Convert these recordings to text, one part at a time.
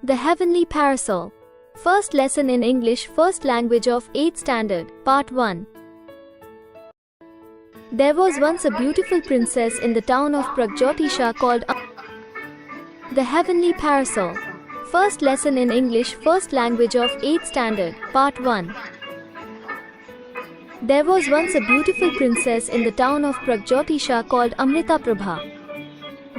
The Heavenly Parasol. First lesson in English, first language of 8th standard, part 1. There was once a beautiful princess in the town of Pragjyotisha called The Heavenly Parasol. First lesson in English, first language of 8th standard, part 1. There was once a beautiful princess in the town of Pragjyotisha called Amrita Prabha.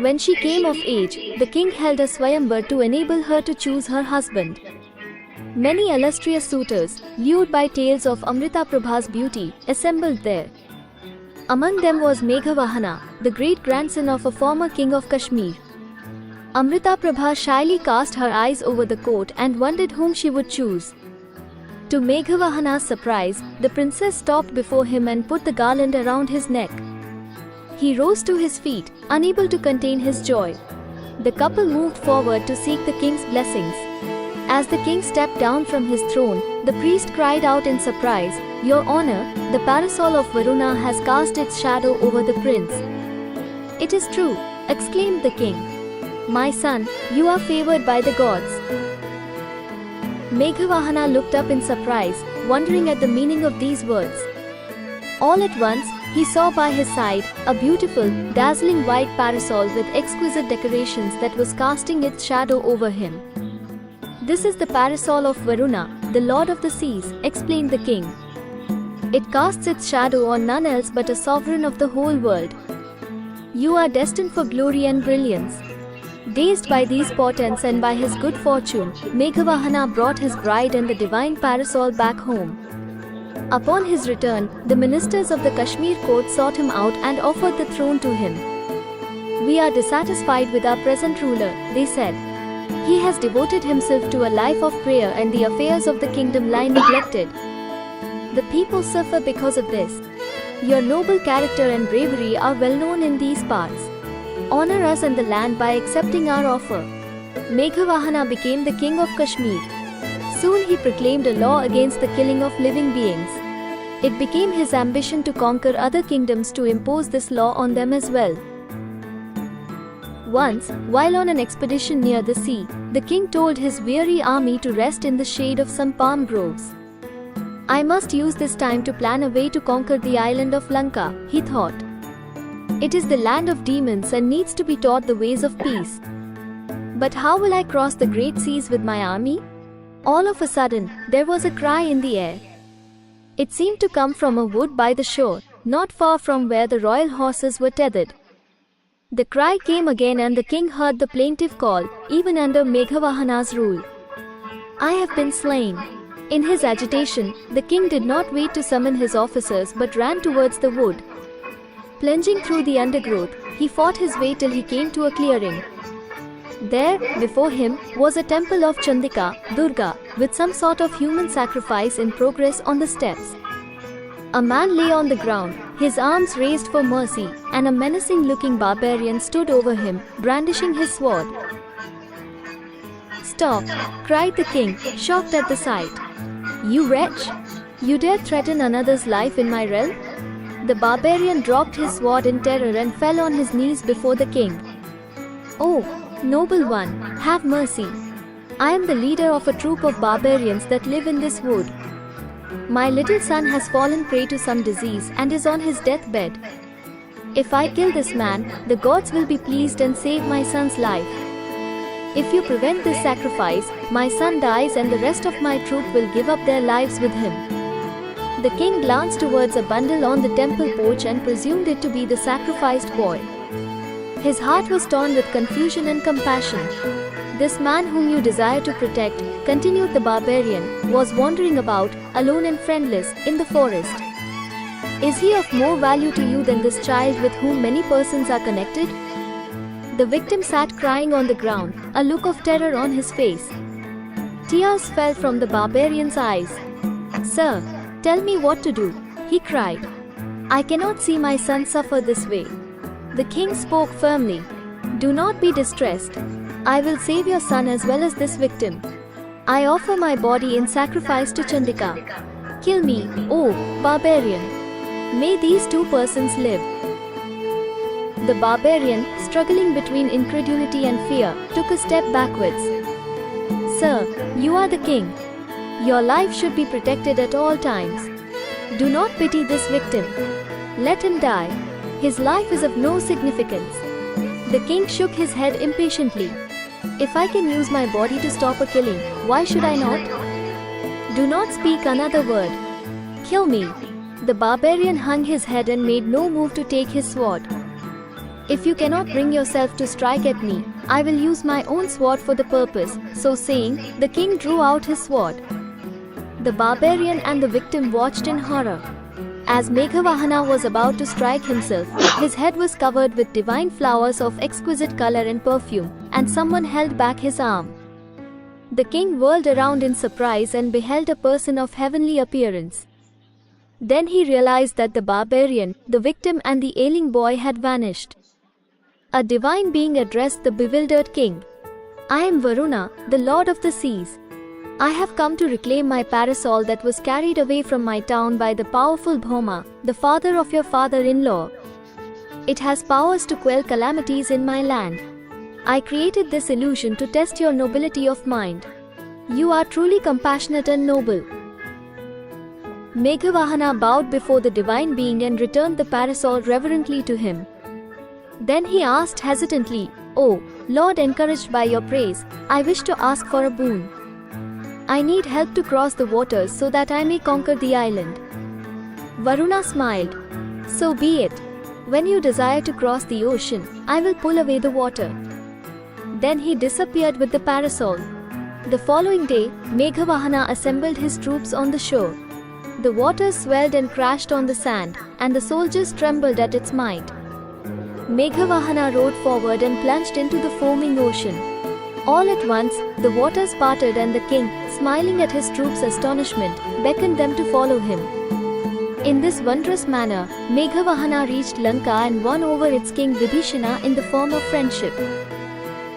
When she came of age, the king held a Swayamvar to enable her to choose her husband. Many illustrious suitors, lured by tales of Amrita Prabha's beauty, assembled there. Among them was Meghavahana, the great-grandson of a former king of Kashmir. Amrita Prabha shyly cast her eyes over the court and wondered whom she would choose. To Meghavahana's surprise, the princess stopped before him and put the garland around his neck. He rose to his feet, unable to contain his joy. The couple moved forward to seek the king's blessings. As the king stepped down from his throne, the priest cried out in surprise, "Your Honor, the parasol of Varuna has cast its shadow over the prince." "It is true," exclaimed the king. "My son, you are favored by the gods." Meghavahana looked up in surprise, wondering at the meaning of these words. All at once, he saw by his side a beautiful, dazzling white parasol with exquisite decorations that was casting its shadow over him. "This is the parasol of Varuna, the lord of the seas," explained the king. "It casts its shadow on none else but a sovereign of the whole world. You are destined for glory and brilliance." Dazed by these portents and by his good fortune, Meghavahana brought his bride and the divine parasol back home. Upon his return, the ministers of the Kashmir court sought him out and offered the throne to him. "We are dissatisfied with our present ruler," they said. "He has devoted himself to a life of prayer and the affairs of the kingdom lie neglected. The people suffer because of this. Your noble character and bravery are well known in these parts. Honor us and the land by accepting our offer." Meghavahana became the king of Kashmir. Soon he proclaimed a law against the killing of living beings. It became his ambition to conquer other kingdoms to impose this law on them as well. Once, while on an expedition near the sea, the king told his weary army to rest in the shade of some palm groves. "I must use this time to plan a way to conquer the island of Lanka," he thought. "It is the land of demons and needs to be taught the ways of peace. But how will I cross the great seas with my army?" All of a sudden, there was a cry in the air. It seemed to come from a wood by the shore, not far from where the royal horses were tethered. The cry came again and the king heard the plaintive call, even under Meghavahana's rule. "I have been slain." In his agitation, the king did not wait to summon his officers but ran towards the wood. Plunging through the undergrowth, he fought his way till he came to a clearing. There, before him, was a temple of Chandika, Durga, with some sort of human sacrifice in progress on the steps. A man lay on the ground, his arms raised for mercy, and a menacing-looking barbarian stood over him, brandishing his sword. "Stop!" cried the king, shocked at the sight. "You wretch! You dare threaten another's life in my realm?" The barbarian dropped his sword in terror and fell on his knees before the king. "Oh, noble one, have mercy. I am the leader of a troop of barbarians that live in this wood. My little son has fallen prey to some disease and is on his deathbed. If I kill this man, the gods will be pleased and save my son's life. If you prevent this sacrifice, my son dies and the rest of my troop will give up their lives with him." The king glanced towards a bundle on the temple porch and presumed it to be the sacrificed boy. His heart was torn with confusion and compassion. "This man whom you desire to protect," continued the barbarian, "was wandering about, alone and friendless, in the forest. Is he of more value to you than this child with whom many persons are connected?" The victim sat crying on the ground, a look of terror on his face. Tears fell from the barbarian's eyes. "Sir, tell me what to do," he cried. "I cannot see my son suffer this way." The king spoke firmly. "Do not be distressed. I will save your son as well as this victim. I offer my body in sacrifice to Chandika. Kill me, oh barbarian. May these two persons live." The barbarian, struggling between incredulity and fear, took a step backwards. Sir, you are the king. Your life should be protected at all times. Do not pity this victim. Let him die. His life is of no significance. The king shook his head impatiently. If I can use my body to stop a killing, why should I not? Do not speak another word. Kill me. The barbarian hung his head and made no move to take his sword. If you cannot bring yourself to strike at me, I will use my own sword for the purpose. So saying, the king drew out his sword. The barbarian and the victim watched in horror. As Meghavahana was about to strike himself, his head was covered with divine flowers of exquisite color and perfume, and someone held back his arm. The king whirled around in surprise and beheld a person of heavenly appearance. Then he realized that the barbarian, the victim and the ailing boy had vanished. A divine being addressed the bewildered king. I am Varuna, the lord of the seas. I have come to reclaim my parasol that was carried away from my town by the powerful Bhoma, the father of your father-in-law. It has powers to quell calamities in my land. I created this illusion to test your nobility of mind. You are truly compassionate and noble. Meghavahana bowed before the divine being and returned the parasol reverently to him. Then he asked hesitantly, "Oh, Lord, encouraged by your praise, I wish to ask for a boon. I need help to cross the waters so that I may conquer the island." Varuna smiled. "So be it. When you desire to cross the ocean, I will pull away the water." Then he disappeared with the parasol. The following day, Meghavahana assembled his troops on the shore. The waters swelled and crashed on the sand, and the soldiers trembled at its might. Meghavahana rode forward and plunged into the foaming ocean. All at once, the waters parted and the king, smiling at his troops' astonishment, beckoned them to follow him. In this wondrous manner, Meghavahana reached Lanka and won over its king Vibhishana in the form of friendship.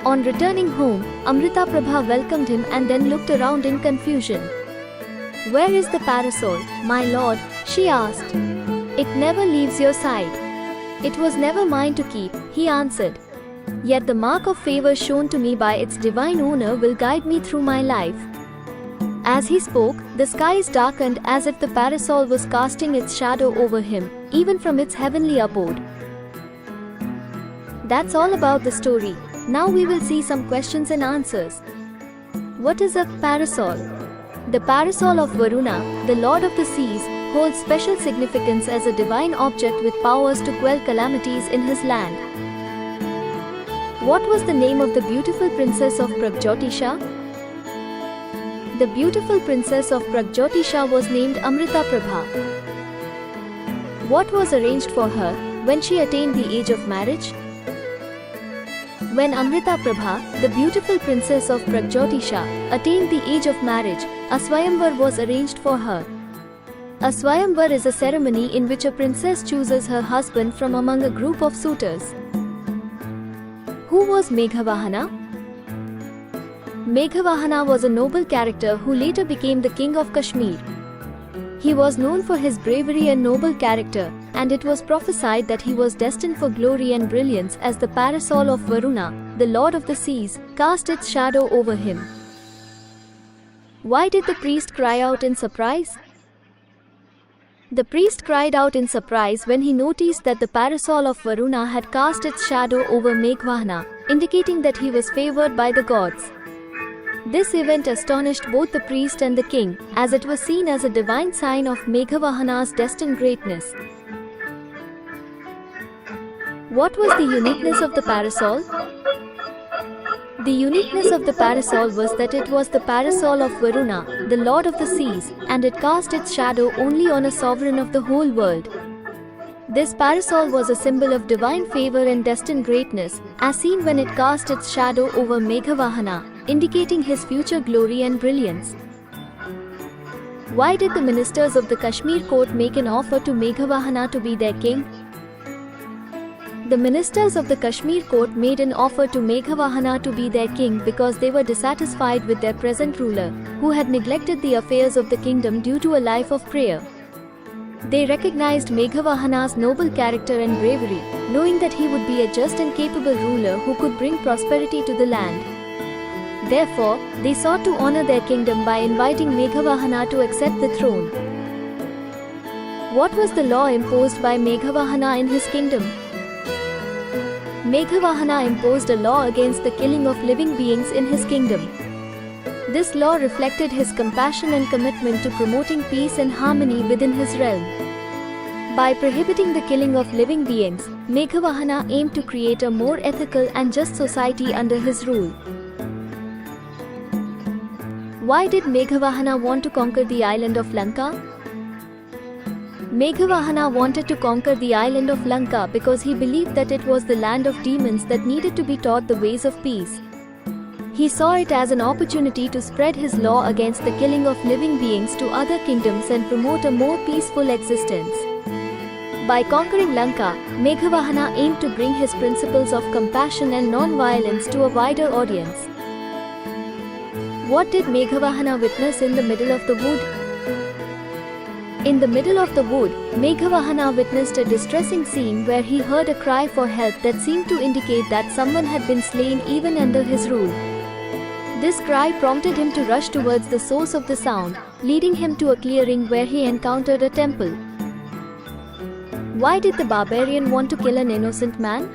On returning home, Amrita Prabha welcomed him and then looked around in confusion. "Where is the parasol, my lord?" she asked. "It never leaves your side." "It was never mine to keep," he answered. "Yet the mark of favor shown to me by its divine owner will guide me through my life." As he spoke, the skies darkened as if the parasol was casting its shadow over him, even from its heavenly abode. That's all about the story. Now we will see some questions and answers. What is a parasol? The parasol of Varuna, the lord of the seas, holds special significance as a divine object with powers to quell calamities in his land. What was the name of the beautiful princess of Pragjyotisha? The beautiful princess of Pragjyotisha was named Amrita Prabha. What was arranged for her when she attained the age of marriage? When Amrita Prabha, the beautiful princess of Pragjyotisha, attained the age of marriage, a Swayamvar was arranged for her. A Swayamvar is a ceremony in which a princess chooses her husband from among a group of suitors. Who was Meghavahana? Meghavahana was a noble character who later became the king of Kashmir. He was known for his bravery and noble character, and it was prophesied that he was destined for glory and brilliance as the parasol of Varuna, the lord of the seas, cast its shadow over him. Why did the priest cry out in surprise? The priest cried out in surprise when he noticed that the parasol of Varuna had cast its shadow over Meghavahana, indicating that he was favored by the gods. This event astonished both the priest and the king, as it was seen as a divine sign of Meghavahana's destined greatness. What was the uniqueness of the parasol? The uniqueness of the parasol was that it was the parasol of Varuna, the lord of the seas, and it cast its shadow only on a sovereign of the whole world. This parasol was a symbol of divine favor and destined greatness, as seen when it cast its shadow over Meghavahana, indicating his future glory and brilliance. Why did the ministers of the Kashmir court make an offer to Meghavahana to be their king? The ministers of the Kashmir court made an offer to Meghavahana to be their king because they were dissatisfied with their present ruler, who had neglected the affairs of the kingdom due to a life of prayer. They recognized Meghavahana's noble character and bravery, knowing that he would be a just and capable ruler who could bring prosperity to the land. Therefore, they sought to honor their kingdom by inviting Meghavahana to accept the throne. What was the law imposed by Meghavahana in his kingdom? Meghavahana imposed a law against the killing of living beings in his kingdom. This law reflected his compassion and commitment to promoting peace and harmony within his realm. By prohibiting the killing of living beings, Meghavahana aimed to create a more ethical and just society under his rule. Why did Meghavahana want to conquer the island of Lanka? Meghavahana wanted to conquer the island of Lanka because he believed that it was the land of demons that needed to be taught the ways of peace. He saw it as an opportunity to spread his law against the killing of living beings to other kingdoms and promote a more peaceful existence. By conquering Lanka, Meghavahana aimed to bring his principles of compassion and non-violence to a wider audience. What did Meghavahana witness in the middle of the wood? In the middle of the wood, Meghavahana witnessed a distressing scene where he heard a cry for help that seemed to indicate that someone had been slain even under his rule. This cry prompted him to rush towards the source of the sound, leading him to a clearing where he encountered a temple. Why did the barbarian want to kill an innocent man?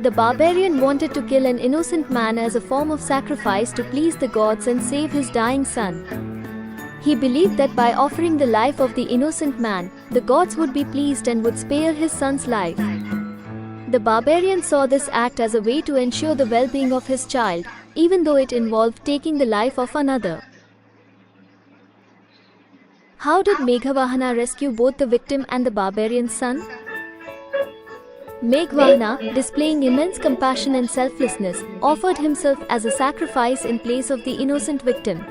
The barbarian wanted to kill an innocent man as a form of sacrifice to please the gods and save his dying son. He believed that by offering the life of the innocent man, the gods would be pleased and would spare his son's life. The barbarian saw this act as a way to ensure the well-being of his child, even though it involved taking the life of another. How did Meghavahana rescue both the victim and the barbarian's son? Meghavahana, displaying immense compassion and selflessness, offered himself as a sacrifice in place of the innocent victim.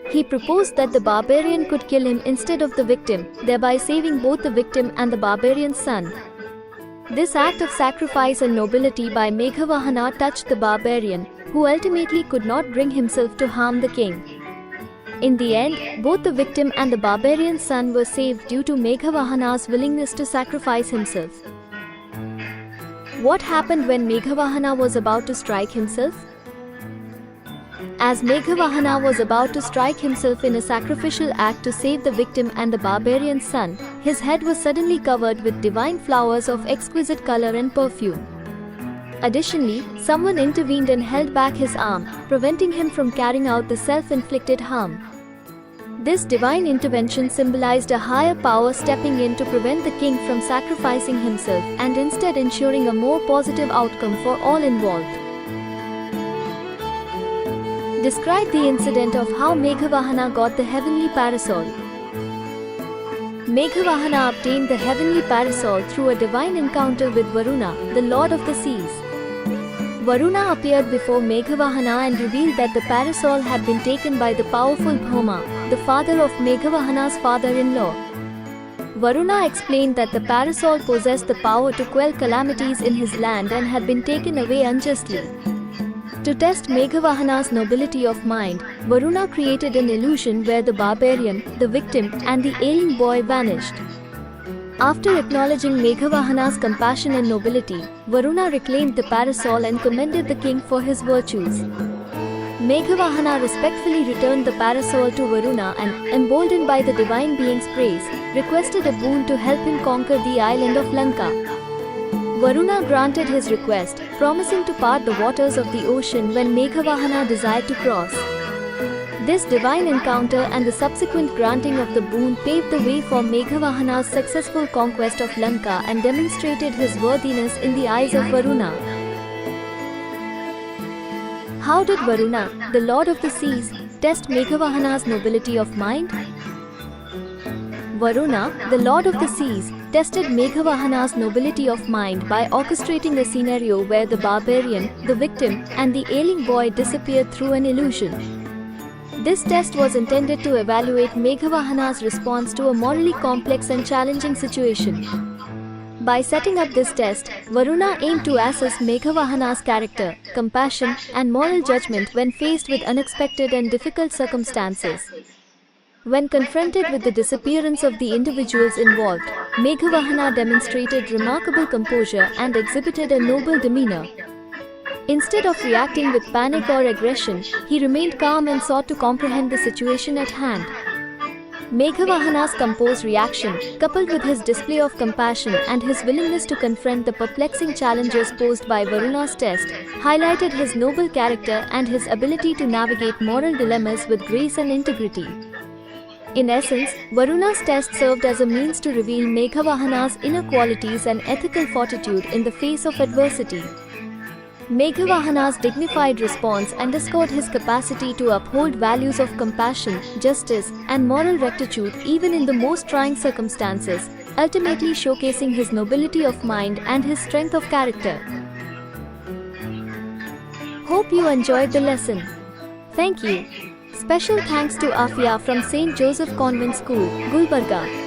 He proposed that the barbarian could kill him instead of the victim, thereby saving both the victim and the barbarian's son. This act of sacrifice and nobility by Meghavahana touched the barbarian, who ultimately could not bring himself to harm the king. In the end, both the victim and the barbarian's son were saved due to Meghavahana's willingness to sacrifice himself. What happened when Meghavahana was about to strike himself? As Meghavahana was about to strike himself in a sacrificial act to save the victim and the barbarian's son, his head was suddenly covered with divine flowers of exquisite color and perfume. Additionally, someone intervened and held back his arm, preventing him from carrying out the self-inflicted harm. This divine intervention symbolized a higher power stepping in to prevent the king from sacrificing himself and instead ensuring a more positive outcome for all involved. Describe the incident of how Meghavahana got the heavenly parasol. Meghavahana obtained the heavenly parasol through a divine encounter with Varuna, the lord of the seas. Varuna appeared before Meghavahana and revealed that the parasol had been taken by the powerful Bhoma, the father of Meghavahana's father-in-law. Varuna explained that the parasol possessed the power to quell calamities in his land and had been taken away unjustly. To test Meghavahana's nobility of mind, Varuna created an illusion where the barbarian, the victim, and the ailing boy vanished. After acknowledging Meghavahana's compassion and nobility, Varuna reclaimed the parasol and commended the king for his virtues. Meghavahana respectfully returned the parasol to Varuna and, emboldened by the divine being's praise, requested a boon to help him conquer the island of Lanka. Varuna granted his request, promising to part the waters of the ocean when Meghavahana desired to cross. This divine encounter and the subsequent granting of the boon paved the way for Meghavahana's successful conquest of Lanka and demonstrated his worthiness in the eyes of Varuna. How did Varuna, the lord of the seas, test Meghavahana's nobility of mind? Varuna, the lord of the seas, tested Meghavahana's nobility of mind by orchestrating a scenario where the barbarian, the victim, and the ailing boy disappeared through an illusion. This test was intended to evaluate Meghavahana's response to a morally complex and challenging situation. By setting up this test, Varuna aimed to assess Meghavahana's character, compassion, and moral judgment when faced with unexpected and difficult circumstances. When confronted with the disappearance of the individuals involved, Meghavahana demonstrated remarkable composure and exhibited a noble demeanor. Instead of reacting with panic or aggression, he remained calm and sought to comprehend the situation at hand. Meghavahana's composed reaction, coupled with his display of compassion and his willingness to confront the perplexing challenges posed by Varuna's test, highlighted his noble character and his ability to navigate moral dilemmas with grace and integrity. In essence, Varuna's test served as a means to reveal Meghavahana's inner qualities and ethical fortitude in the face of adversity. Meghavahana's dignified response underscored his capacity to uphold values of compassion, justice, and moral rectitude even in the most trying circumstances, ultimately showcasing his nobility of mind and his strength of character. Hope you enjoyed the lesson. Thank you. Special thanks to Afia from St. Joseph Convent School, Gulbarga.